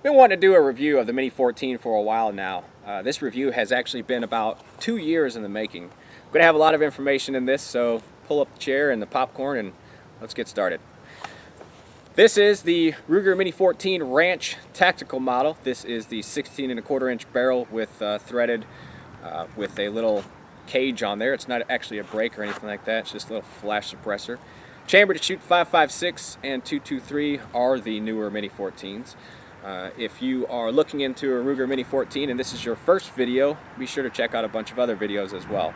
Been wanting to do a review of the Mini14 for a while now. This review has actually been about 2 years in the making. I'm going to have a lot of information in this, so pull up the chair and the popcorn and let's get started. This is the Ruger Mini14 Ranch Tactical model. This is the 16¼ inch barrel with threaded with a little cage on there. It's not actually a brake or anything like that, it's just a little flash suppressor. Chamber to shoot 5.56 and 2.23 are the newer Mini14s. If you are looking into a Ruger Mini14 and this is your first video, be sure to check out a bunch of other videos as well.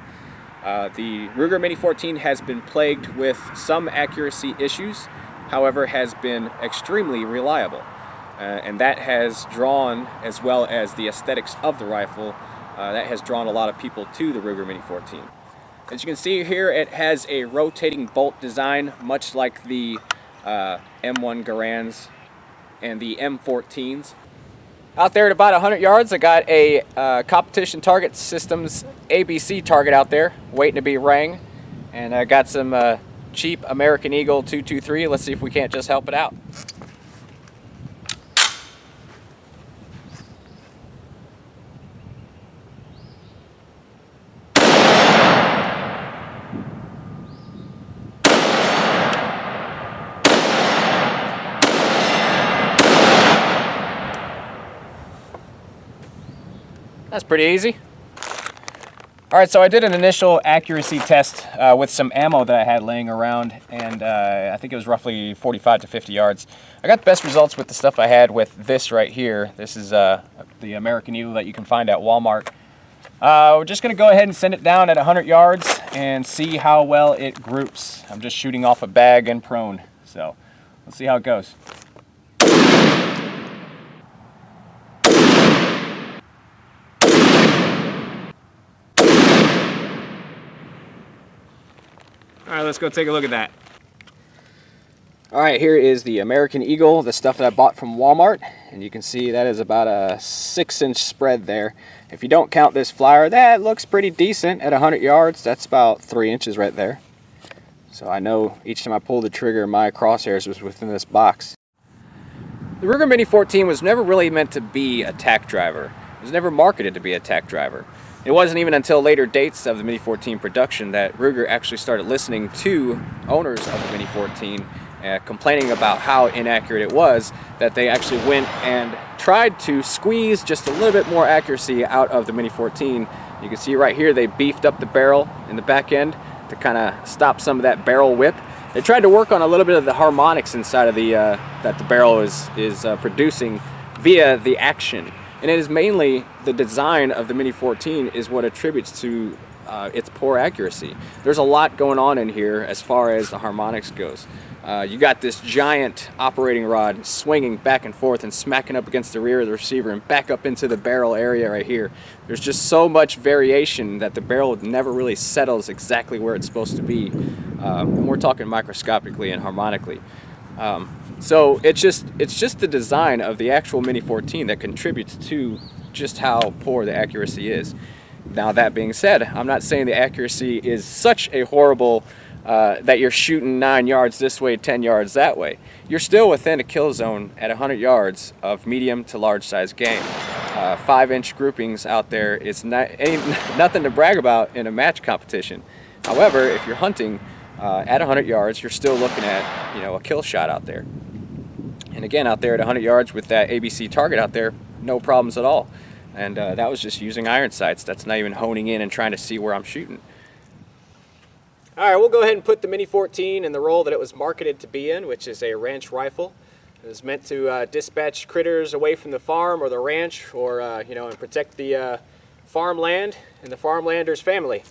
The Ruger Mini14 has been plagued with some accuracy issues, however has been extremely reliable. And that has drawn, as well as the aesthetics of the rifle, that has drawn a lot of people to the Ruger Mini14. As you can see here, it has a rotating bolt design, much like the M1 Garands and the M14s. Out there at about 100 yards, I got a Competition Target Systems ABC target out there waiting to be rang, and I got some cheap American Eagle 223. Let's see if we can't just help it out. That's pretty easy. All right, so I did an initial accuracy test with some ammo that I had laying around, and I think it was roughly 45 to 50 yards. I got the best results with the stuff I had with this right here. This is the American Eagle that you can find at Walmart. We're just gonna go ahead and send it down at 100 yards and see how well it groups. I'm just shooting off a bag and prone, so let's see how it goes. All right, let's go take a look at that. All right, here is the American Eagle, the stuff that I bought from Walmart. And you can see that is about a 6-inch spread there. If you don't count this flyer, that looks pretty decent at 100 yards. That's about 3 inches right there. So I know each time I pull the trigger, my crosshairs was within this box. The Ruger Mini14 was never really meant to be a tack driver. It was never marketed to be a tack driver. It wasn't even until later dates of the Mini14 production that Ruger actually started listening to owners of the Mini14 complaining about how inaccurate it was, that they actually went and tried to squeeze just a little bit more accuracy out of the Mini14. You can see right here they beefed up the barrel in the back end to kind of stop some of that barrel whip. They tried to work on a little bit of the harmonics inside of the that the barrel is producing via the action. And it is mainly the design of the Mini14 is what attributes to its poor accuracy. There's a lot going on in here as far as the harmonics goes. You got this giant operating rod swinging back and forth and smacking up against the rear of the receiver and back up into the barrel area right here. There's just so much variation that the barrel never really settles exactly where it's supposed to be. And we're talking microscopically and harmonically. So it's just the design of the actual Mini14 that contributes to just how poor the accuracy is. Now that being said, I'm not saying the accuracy is such a horrible that you're shooting 9 yards this way, 10 yards that way. You're still within a kill zone at 100 yards of medium to large size game. 5-inch groupings out there is nothing to brag about in a match competition. However, if you're hunting at 100 yards, you're still looking at, you know, a kill shot out there. And again, out there at 100 yards with that ABC target out there, no problems at all. And that was just using iron sights. That's not even honing in and trying to see where I'm shooting. All right, we'll go ahead and put the Mini14 in the role that it was marketed to be in, which is a ranch rifle. It was meant to dispatch critters away from the farm or the ranch, or you know, and protect the farmland and the farmlander's family.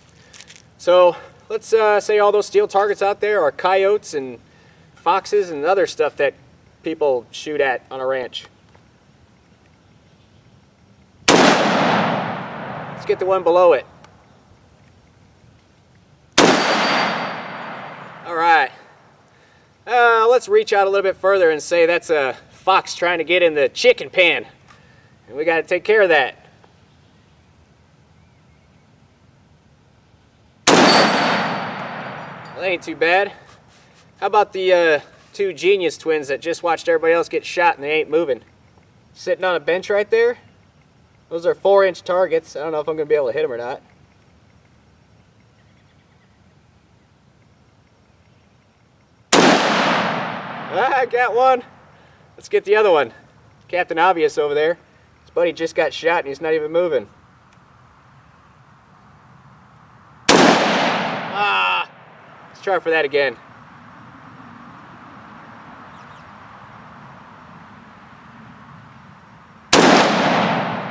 So let's say all those steel targets out there are coyotes and foxes and other stuff that people shoot at on a ranch. Let's get the one below it. All right. Let's reach out a little bit further and say that's a fox trying to get in the chicken pan. And we got to take care of that. Well, that ain't too bad. How about the two genius twins that just watched everybody else get shot and they ain't moving? sitting on a bench right there. Those are 4-inch targets. I don't know if I'm going to be able to hit them or not. Ah, I got one. Let's get the other one. Captain Obvious over there. His buddy just got shot and he's not even moving. Ah! Let's try for that again.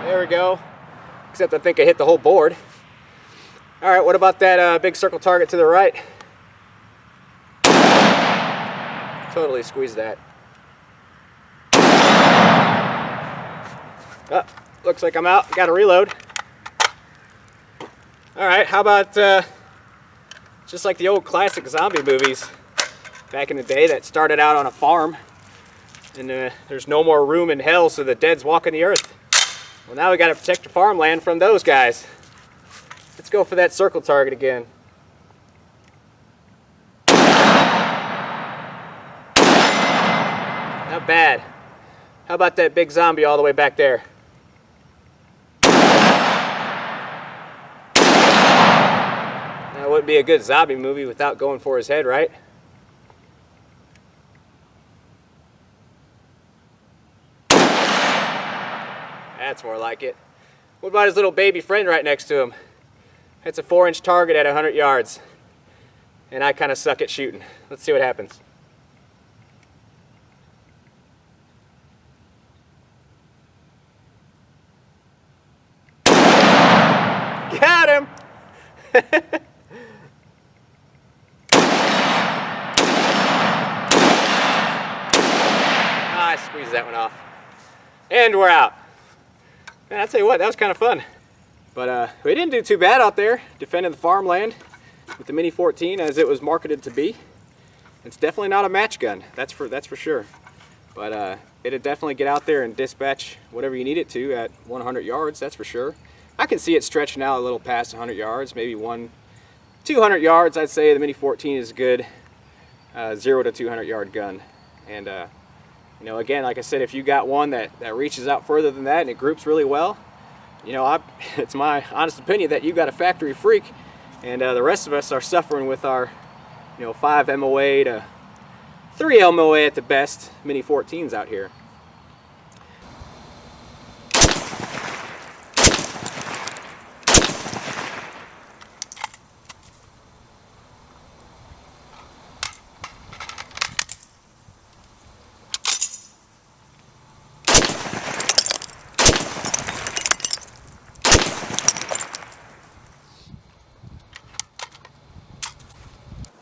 There we go. Except I think I hit the whole board. Alright, what about that big circle target to the right? Totally squeezed that. Oh, looks like I'm out. Got to reload. Alright, how about just like the old classic zombie movies back in the day that started out on a farm and there's no more room in hell, so the dead's walking the earth. Well, now we got to protect the farmland from those guys. Let's go for that circle target again. Not bad. How about that big zombie all the way back there? That wouldn't be a good zombie movie without going for his head, right? That's more like it. What about his little baby friend right next to him? That's a 4-inch target at 100 yards. And I kind of suck at shooting. Let's see what happens. Got him! I squeezed that one off. And we're out. Man, I'll tell you what, that was kind of fun. But we didn't do too bad out there defending the farmland with the Mini14 as it was marketed to be. It's definitely not a match gun, that's for sure. But it'd definitely get out there and dispatch whatever you need it to at 100 yards, that's for sure. I can see it stretching out a little past 100 yards, maybe 200 yards. I'd say the Mini14 is a good 0 to 200 yard gun. And you know, again, like I said, if you got one that reaches out further than that and it groups really well, you know, it's my honest opinion that you got a factory freak, and the rest of us are suffering with our, you know, 5 MOA to 3 MOA at the best Mini14s out here.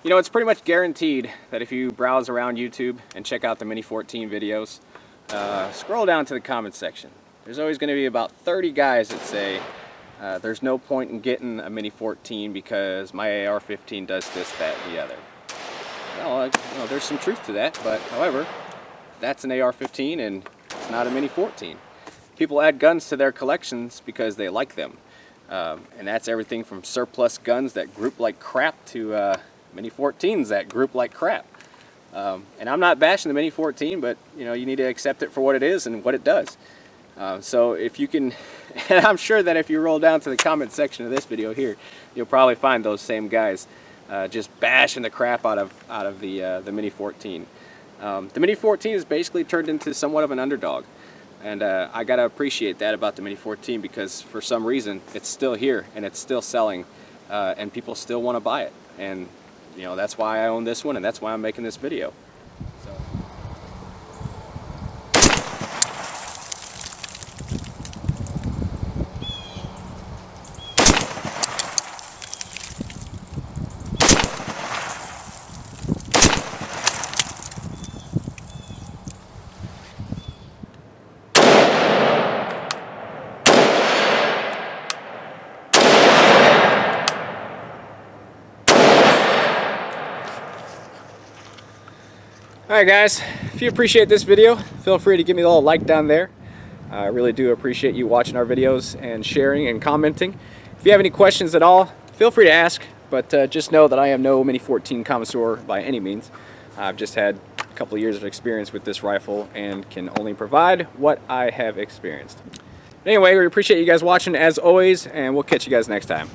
You know, it's pretty much guaranteed that if you browse around YouTube and check out the Mini14 videos, scroll down to the comments section. There's always going to be about 30 guys that say, there's no point in getting a Mini14 because my AR-15 does this, that, and the other. Well, you know, there's some truth to that, but however, that's an AR-15 and it's not a Mini14. People add guns to their collections because they like them. And that's everything from surplus guns that group like crap to Mini14s that group like crap. And I'm not bashing the Mini14, but you know, you need to accept it for what it is and what it does. So if you can, and I'm sure that if you roll down to the comment section of this video here, you'll probably find those same guys just bashing the crap out of the Mini14. The Mini14 is basically turned into somewhat of an underdog, and I gotta appreciate that about the Mini14 because for some reason it's still here and it's still selling, and people still want to buy it. And you know, that's why I own this one, and that's why I'm making this video. So. Alright guys, if you appreciate this video, feel free to give me a little like down there. I really do appreciate you watching our videos and sharing and commenting. If you have any questions at all, feel free to ask, but just know that I am no Mini14 connoisseur by any means. I've just had a couple years of experience with this rifle and can only provide what I have experienced. Anyway, we appreciate you guys watching as always, and we'll catch you guys next time.